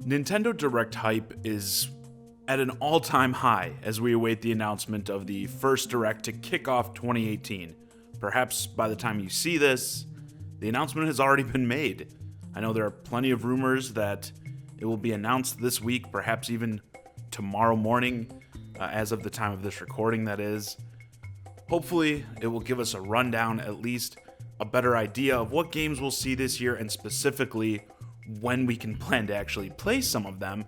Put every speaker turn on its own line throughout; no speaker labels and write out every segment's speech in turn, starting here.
Nintendo Direct hype is at an all-time high as we await the announcement of the first Direct to kick off 2018. Perhaps by the time you see this, the announcement has already been made. I know there are plenty of rumors that it will be announced this week, perhaps even tomorrow morning, as of the time of this recording, that is. Hopefully, it will give us a rundown, at least a better idea of what games we'll see this year, and specifically when we can plan to actually play some of them.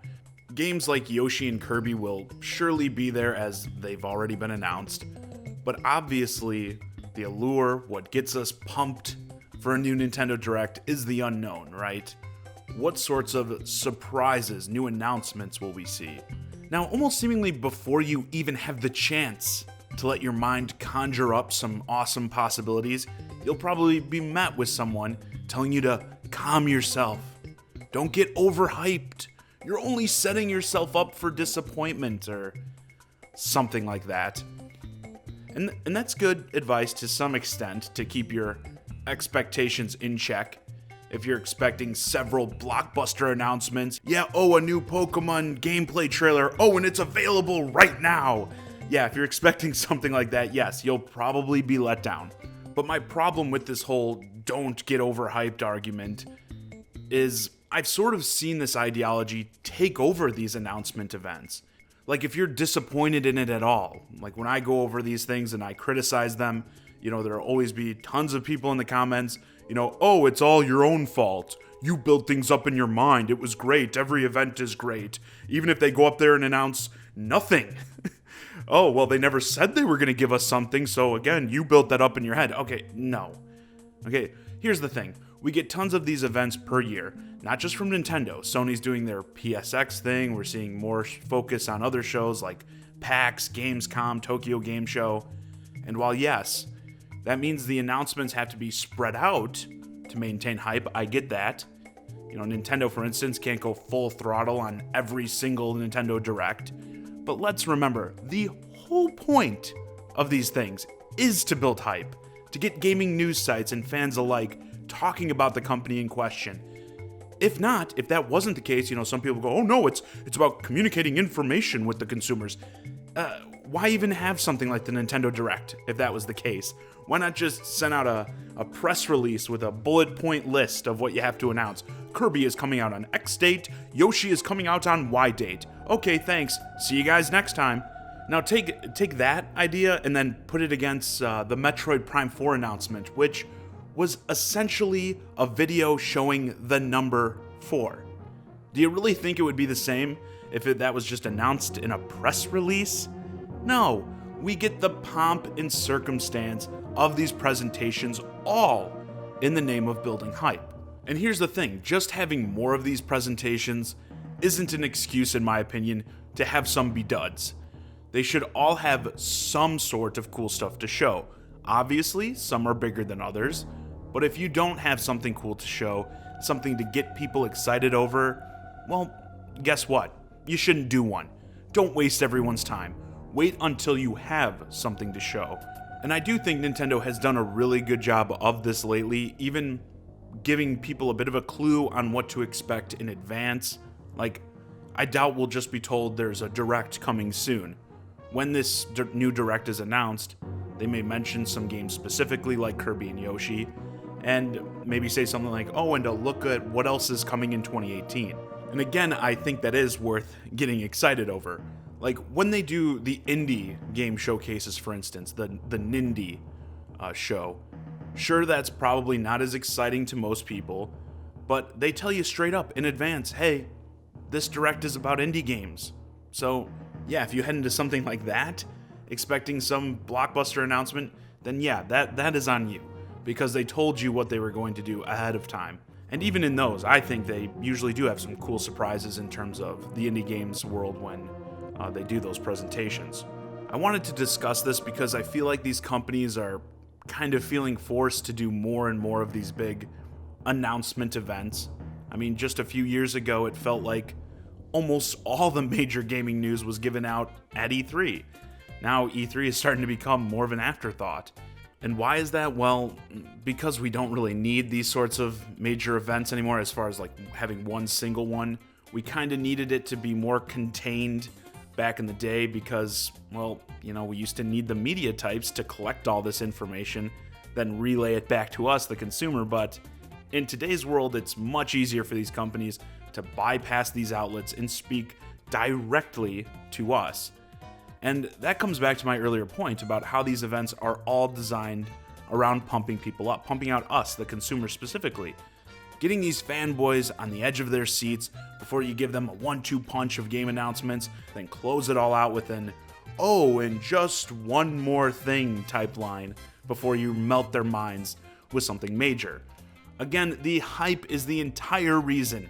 Games like Yoshi and Kirby will surely be there as they've already been announced, but obviously the allure, what gets us pumped for a new Nintendo Direct, is the unknown, right? What sorts of surprises, new announcements will we see? Now, almost seemingly before you even have the chance to let your mind conjure up some awesome possibilities, you'll probably be met with someone telling you to calm yourself. Don't get overhyped. You're only setting yourself up for disappointment or something like that. And that's good advice to some extent to keep your expectations in check. If you're expecting several blockbuster announcements, a new Pokemon gameplay trailer, and it's available right now. Yeah, if you're expecting something like that, yes, you'll probably be let down. But my problem with this whole don't get overhyped argument is I've sort of seen this ideology take over these announcement events. Like, if you're disappointed in it at all, like when I go over these things and I criticize them, there'll always be tons of people in the comments, it's all your own fault. You build things up in your mind. It was great. Every event is great. Even if they go up there and announce nothing. Oh, well, they never said they were going to give us something, so again, you built that up in your head. Okay, no. Okay, here's the thing. We get tons of these events per year, not just from Nintendo. Sony's doing their PSX thing. We're seeing more focus on other shows like PAX, Gamescom, Tokyo Game Show. And while yes, that means the announcements have to be spread out to maintain hype, I get that. Nintendo, for instance, can't go full throttle on every single Nintendo Direct. But let's remember, the whole point of these things is to build hype, to get gaming news sites and fans alike talking about the company in question. If that wasn't the case, some people go, oh no, it's about communicating information with the consumers. Why even have something like the Nintendo Direct if that was the case? Why not just send out a press release with a bullet point list of what you have to announce? Kirby is coming out on X date, Yoshi is coming out on Y date. Okay, thanks. See you guys next time. Now take that idea and then put it against the Metroid Prime 4 announcement, which was essentially a video showing the number 4. Do you really think it would be the same if that was just announced in a press release? No, we get the pomp and circumstance of these presentations, all in the name of building hype. And here's the thing, just having more of these presentations isn't an excuse, in my opinion, to have some be duds. They should all have some sort of cool stuff to show. Obviously, some are bigger than others, but if you don't have something cool to show, something to get people excited over, well, guess what? You shouldn't do one. Don't waste everyone's time. Wait until you have something to show. And I do think Nintendo has done a really good job of this lately, even giving people a bit of a clue on what to expect in advance. Like, I doubt we'll just be told there's a Direct coming soon. When this new Direct is announced, they may mention some games specifically like Kirby and Yoshi, and maybe say something like, and to look at what else is coming in 2018. And again, I think that is worth getting excited over. Like, when they do the indie game showcases, for instance, the Nindy show, sure, that's probably not as exciting to most people, but they tell you straight up in advance, hey, this Direct is about indie games. So, yeah, if you head into something like that, expecting some blockbuster announcement, then yeah, that is on you, because they told you what they were going to do ahead of time. And even in those, I think they usually do have some cool surprises in terms of the indie games world when they do those presentations. I wanted to discuss this because I feel like these companies are kind of feeling forced to do more and more of these big announcement events. I mean, just a few years ago, it felt like almost all the major gaming news was given out at E3. Now E3 is starting to become more of an afterthought. And why is that? Well, because we don't really need these sorts of major events anymore as far as like having one single one. We kind of needed it to be more contained back in the day because, well, we used to need the media types to collect all this information, then relay it back to us, the consumer. But in today's world, it's much easier for these companies to bypass these outlets and speak directly to us. And that comes back to my earlier point about how these events are all designed around pumping people up, pumping out us, the consumer specifically. Getting these fanboys on the edge of their seats before you give them a 1-2 punch of game announcements, then close it all out with an, "Oh, and just one more thing" type line before you melt their minds with something major. Again, the hype is the entire reason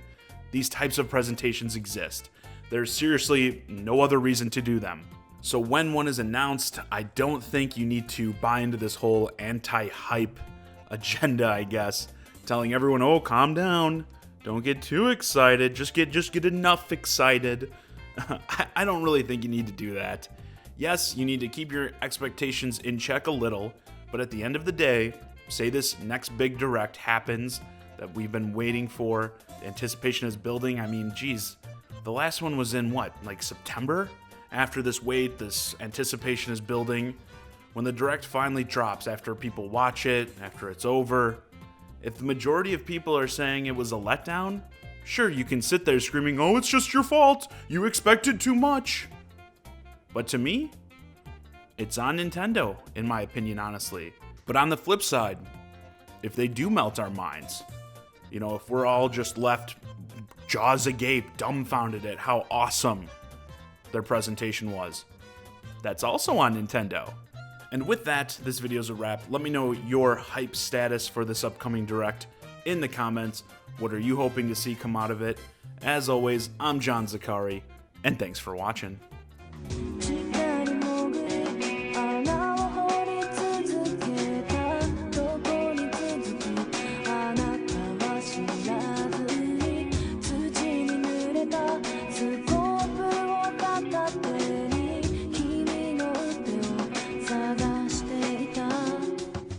these types of presentations exist. There's seriously no other reason to do them. So when one is announced, I don't think you need to buy into this whole anti-hype agenda, I guess. Telling everyone, "Oh, calm down. Don't get too excited. Just get enough excited." I don't really think you need to do that. Yes, you need to keep your expectations in check a little, but at the end of the day, say this next big direct happens that we've been waiting for. The anticipation is building. I mean, geez, the last one was in what, like September? After this wait, this anticipation is building. When the direct finally drops, after people watch it, after it's over, if the majority of people are saying it was a letdown, sure, you can sit there screaming, "Oh, it's just your fault. You expected too much." But to me, it's on Nintendo, in my opinion, honestly. But on the flip side, if they do melt our minds, if we're all just left jaws agape, dumbfounded at how awesome their presentation was, that's also on Nintendo. And with that, this video's a wrap. Let me know your hype status for this upcoming Direct in the comments. What are you hoping to see come out of it? As always, I'm John Zakari, and thanks for watching.